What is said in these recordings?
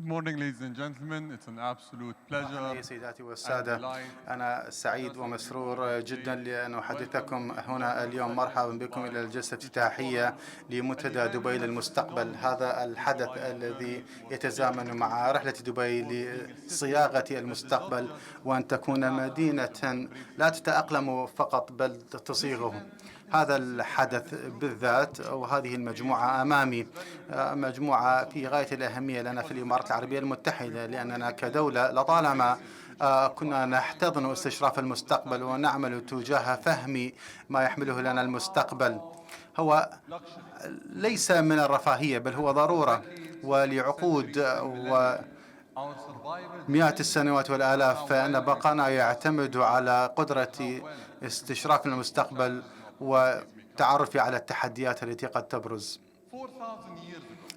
Good morning, ladies and gentlemen. It's an absolute pleasure سيداتي والسادة، أنا سعيد ومسرور جدا لأن أحدثكم هنا اليوم. مرحبا بكم إلى الجلسة الافتتاحية لمنتدى دبي للمستقبل. هذا الحدث الذي يتزامن مع رحلة دبي لصياغة المستقبل، وأن تكون مدينة لا تتأقلم فقط بل تصيغه. هذا الحدث بالذات وهذه المجموعة أمامي مجموعة في غاية الأهمية لنا في الإمارات العربية المتحدة، لأننا كدولة لطالما كنا نحتضن استشراف المستقبل ونعمل تجاه فهم ما يحمله لنا المستقبل. هو ليس من الرفاهية بل هو ضرورة، ولعقود ومئات السنوات والآلاف فإن بقانا يعتمد على قدرة استشراف المستقبل والتعرف على التحديات التي قد تبرز.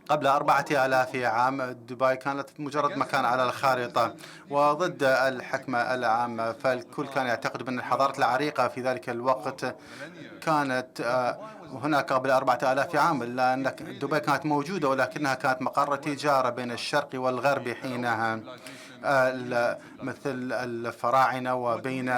قبل 4000 عام دبي كانت مجرد مكان على الخارطة وضد الحكمة العامة، فالكل كان يعتقد بأن الحضارة العريقة في ذلك الوقت كانت هناك قبل 4000 عام، لأن دبي كانت موجودة ولكنها كانت مقر تجارة بين الشرق والغرب حينها، مثل الفراعنة وبين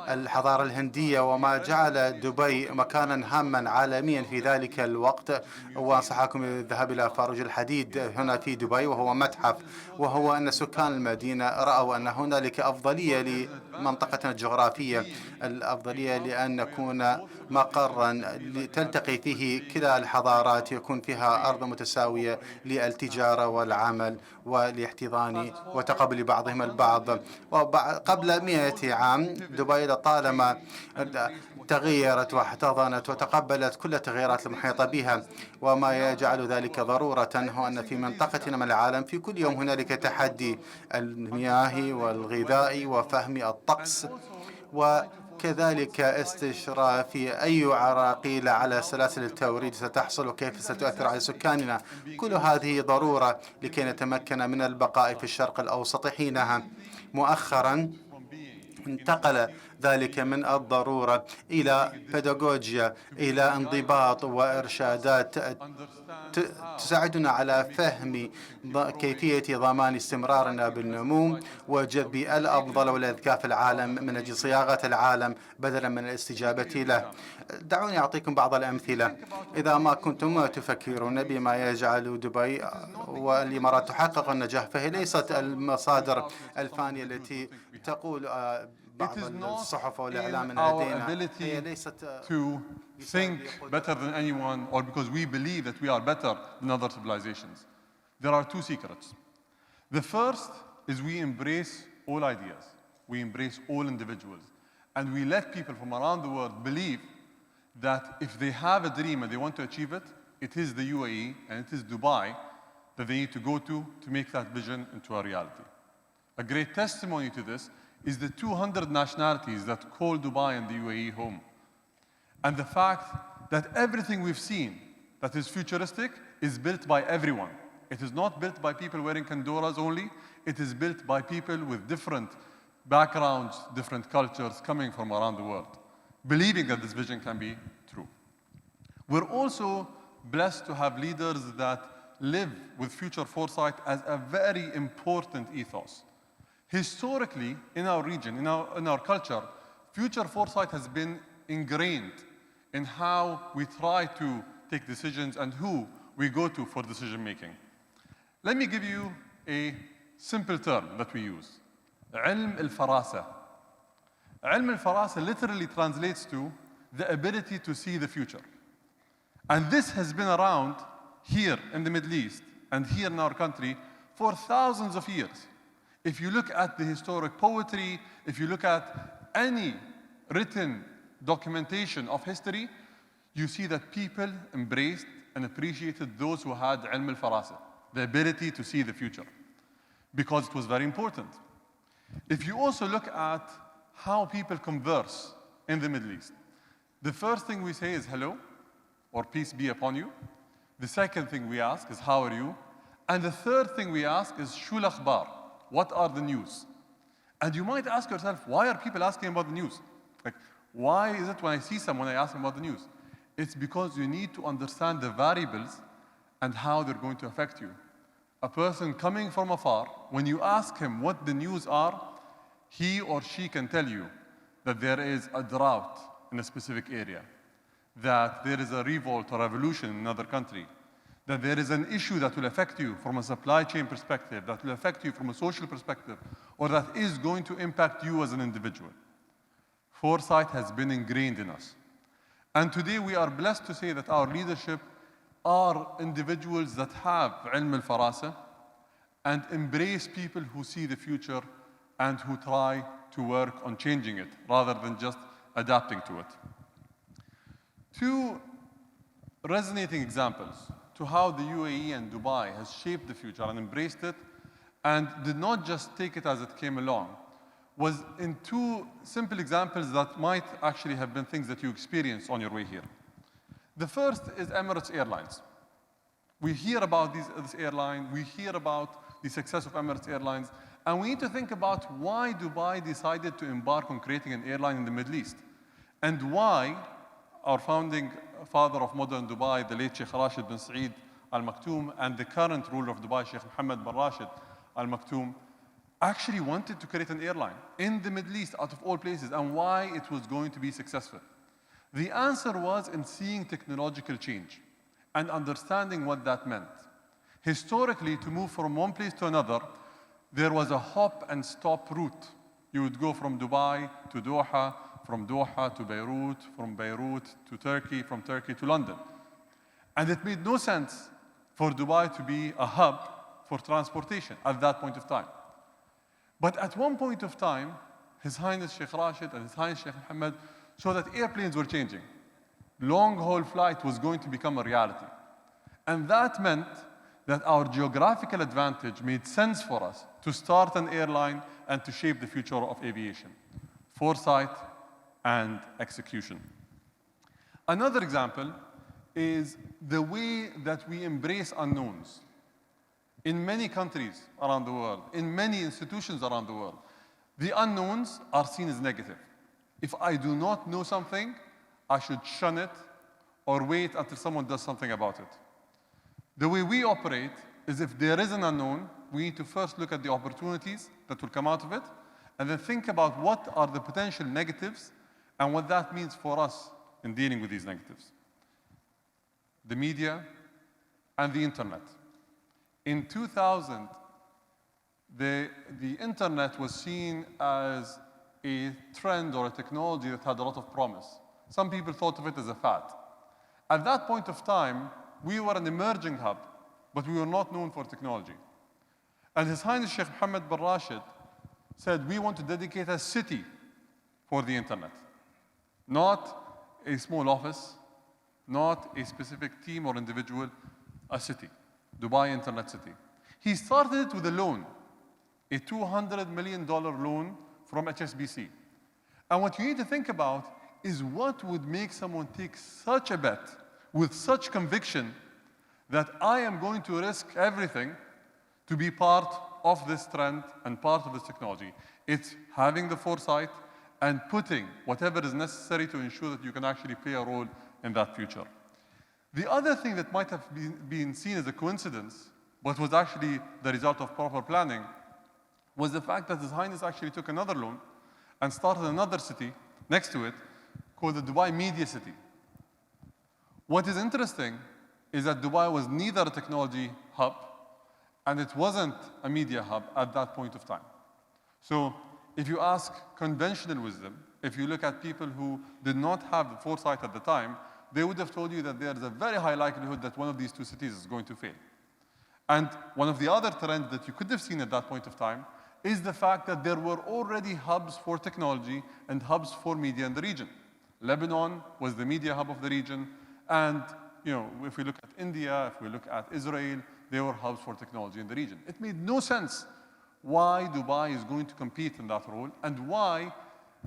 الحضارة الهندية، وما جعل دبي مكانا هاما عالميا في ذلك الوقت. وأنصحكم بالذهاب إلى فاروج الحديد هنا في دبي، وهو متحف، وهو أن سكان المدينة رأوا أن هنالك أفضلية لمنطقتنا الجغرافية، الأفضلية لأن نكون مقرا تلتقي فيه كلا الحضارات، يكون فيها أرض متساوية للتجارة والعمل والاحتضان وتقبل بعضهم البعض. وقبل 100 عام دبي لطالما تغيرت واحتضنت وتقبلت كل التغيرات المحيطة بها، وما يجعل ذلك ضرورة هو أن في منطقتنا من العالم في كل يوم هنالك تحدي المياه والغذاء وفهم الطقس، وكذلك استشراف أي عراقيل على سلاسل التوريد ستحصل وكيف ستؤثر على سكاننا. كل هذه ضرورة لكي نتمكن من البقاء في الشرق الأوسط حينها. مؤخرا انتقل ذلك من الضرورة إلى بيداغوجيا، إلى انضباط وإرشادات تساعدنا على فهم كيفية ضمان استمرارنا بالنمو وجذب الأفضل والأذكى في العالم من أجل صياغة العالم بدلا من الاستجابة له. دعوني أعطيكم بعض الأمثلة. إذا ما كنتم تفكرون بما يجعل دبي والإمارات تحقق النجاح، فهي ليست المصادر الفانية التي تقول بعض الصحف والإعلام لدينا. هي ليست to think better than anyone or because we believe that we are better than other civilizations. There are two secrets. The first is we embrace all ideas. We embrace all individuals. And we let people from around the world believe that if they have a dream and they want to achieve it, it is the UAE and it is Dubai that they need to go to make that vision into a reality. A great testimony to this is the 200 nationalities that call Dubai and the UAE home. And the fact that everything we've seen that is futuristic is built by everyone. It is not built by people wearing kandoras only. It is built by people with different backgrounds, different cultures coming from around the world, believing that this vision can be true. We're also blessed to have leaders that live with future foresight as a very important ethos. Historically, in our region, in our culture, future foresight has been ingrained in how we try to take decisions and who we go to for decision making. Let me give you a simple term that we use. علم الفراسة. علم الفراسة literally translates to the ability to see the future. And this has been around here in the Middle East and here in our country for thousands of years. If you look at the historic poetry, if you look at any written documentation of history, you see that people embraced and appreciated those who had ilm al-farasa, the ability to see the future, because it was very important. If you also look at how people converse in the Middle East, the first thing we say is hello, or peace be upon you. The second thing we ask is how are you? And the third thing we ask is shul akhbar, what are the news? And you might ask yourself, why are people asking about the news? Like, why is it when I see someone I ask them about the news? It's because you need to understand the variables and how they're going to affect you. a person coming from afar, when you ask him what the news are, he or she can tell you that there is a drought in a specific area, that there is a revolt or revolution in another country, that there is an issue that will affect you from a supply chain perspective, that will affect you from a social perspective, or that is going to impact you as an individual. Foresight has been ingrained in us. And today we are blessed to say that our leadership are individuals that have ilm al-farasa and embrace people who see the future and who try to work on changing it rather than just adapting to it. Two resonating examples to how the UAE and Dubai has shaped the future and embraced it and did not just take it as it came along was in two simple examples that might actually have been things that you experienced on your way here. The first is Emirates Airlines. We hear about this airline, we hear about the success of Emirates Airlines, and we need to think about why Dubai decided to embark on creating an airline in the Middle East, and why our founding father of modern Dubai, the late Sheikh Rashid bin Saeed Al Maktoum, and the current ruler of Dubai, Sheikh Mohammed bin Rashid Al Maktoum, actually wanted to create an airline in the Middle East out of all places, and why it was going to be successful. The answer was in seeing technological change and understanding what that meant. Historically, to move from one place to another, there was a hop and stop route. You would go from Dubai to Doha, from Doha to Beirut, from Beirut to Turkey, from Turkey to London. And it made no sense for Dubai to be a hub for transportation at that point of time. But at one point of time, His Highness Sheikh Rashid and His Highness Sheikh Mohammed saw that airplanes were changing. Long-haul flight was going to become a reality. And that meant that our geographical advantage made sense for us to start an airline and to shape the future of aviation. Foresight and execution. Another example is the way that we embrace unknowns. In many countries around the world, in many institutions around the world, the unknowns are seen as negative. If I do not know something, I should shun it or wait until someone does something about it. The way we operate is if there is an unknown, we need to first look at the opportunities that will come out of it, and then think about what are the potential negatives and what that means for us in dealing with these negatives. The media and the internet. In 2000, the internet was seen as a trend or a technology that had a lot of promise. Some people thought of it as a fad. At that point of time, we were an emerging hub, but we were not known for technology. And His Highness Sheikh Mohammed bin Rashid said, we want to dedicate a city for the internet. Not a small office, not a specific team or individual, a city, Dubai Internet City. He started it with a loan, a $200 million loan from HSBC. And what you need to think about is what would make someone take such a bet with such conviction that I am going to risk everything to be part of this trend and part of this technology. It's having the foresight and putting whatever is necessary to ensure that you can actually play a role in that future. The other thing that might have been seen as a coincidence, but was actually the result of proper planning, was the fact that His Highness actually took another loan and started another city next to it called the Dubai Media City. What is interesting is that Dubai was neither a technology hub and it wasn't a media hub at that point of time. So if you ask conventional wisdom, if you look at people who did not have the foresight at the time, they would have told you that there is a very high likelihood that one of these two cities is going to fail. And one of the other trends that you could have seen at that point of time is the fact that there were already hubs for technology and hubs for media in the region. Lebanon was the media hub of the region, and if we look at India, if we look at Israel, they were hubs for technology in the region. It made no sense why Dubai is going to compete in that role and why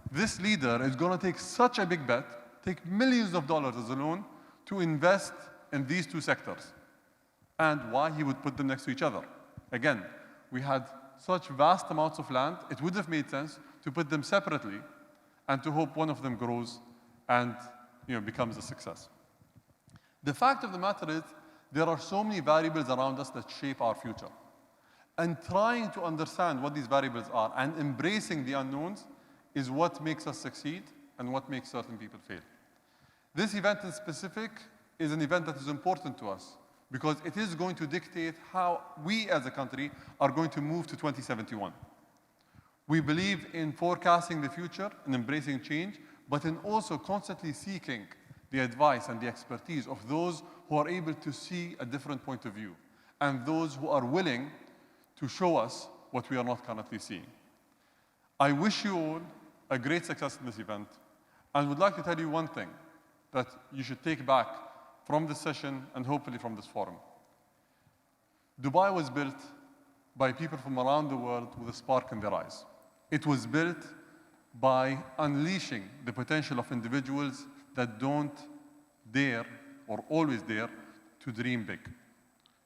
this leader is going to take such a big bet, take millions of dollars as a loan to invest in these two sectors, and why he would put them next to each other. Again, we had such vast amounts of land, it would have made sense to put them separately and to hope one of them grows and becomes a success. The fact of the matter is, there are so many variables around us that shape our future. And trying to understand what these variables are and embracing the unknowns is what makes us succeed and what makes certain people fail. This event in specific is an event that is important to us because it is going to dictate how we as a country are going to move to 2071. We believe in forecasting the future and embracing change, but in also constantly seeking the advice and the expertise of those who are able to see a different point of view and those who are willing to show us what we are not currently seeing. I wish you all a great success in this event and would like to tell you one thing that you should take back from this session and hopefully from this forum. Dubai was built by people from around the world with a spark in their eyes. It was built by unleashing the potential of individuals that don't dare or always dare to dream big.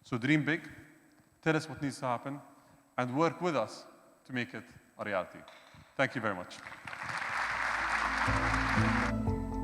So dream big, tell us what needs to happen, and work with us to make it a reality. Thank you very much.